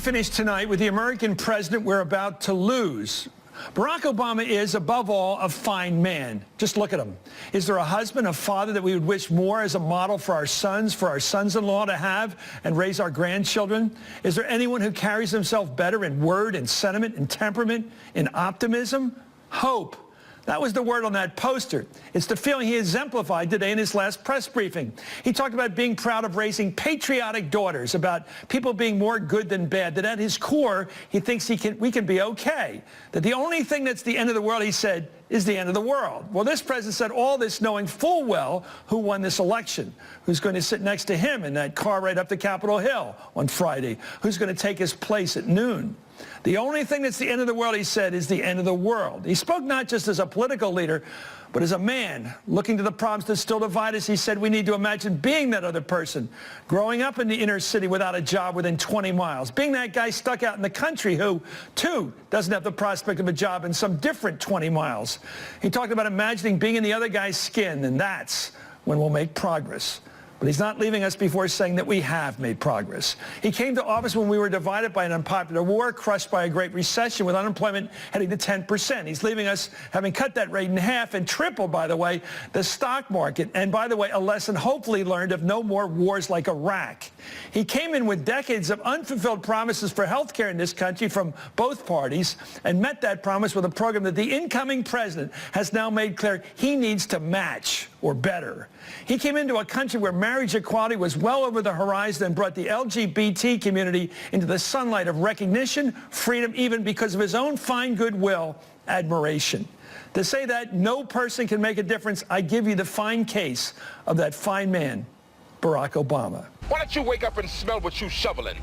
finish tonight with the American president we're about to lose. Barack Obama is, above all, a fine man. Just look at him. Is there a husband, a father that we would wish more as a model for our sons-in-law to have and raise our grandchildren? Is there anyone who carries himself better in word and sentiment and temperament, in optimism? Hope. That was the word on that poster. It's the feeling he exemplified today in his last press briefing. He talked about being proud of raising patriotic daughters, about people being more good than bad, that at his core, he thinks we can be okay. That the only thing that's the end of the world, he said, is the end of the world. Well, this president said all this knowing full well who won this election, who's going to sit next to him in that car right up to Capitol Hill on Friday, who's going to take his place at noon. The only thing that's the end of the world, he said, is the end of the world. He spoke not just as a political leader, but as a man looking to the problems that still divide us. He said we need to imagine being that other person, growing up in the inner city without a job within 20 miles, being that guy stuck out in the country who, too, doesn't have the prospect of a job in some different 20 miles. He talked about imagining being in the other guy's skin, and that's when we'll make progress. But he's not leaving us before saying that we have made progress. He came to office when we were divided by an unpopular war, crushed by a great recession with unemployment heading to 10%. He's leaving us having cut that rate in half and tripled, by the way, the stock market. And by the way, a lesson hopefully learned of no more wars like Iraq. He came in with decades of unfulfilled promises for health care in this country from both parties and met that promise with a program that the incoming president has now made clear he needs to match or better. He came into a country where marriage equality was well over the horizon and brought the LGBT community into the sunlight of recognition, freedom, even because of his own fine goodwill, admiration. To say that no person can make a difference, I give you the fine case of that fine man, Barack Obama. Why don't you wake up and smell what you shoveling?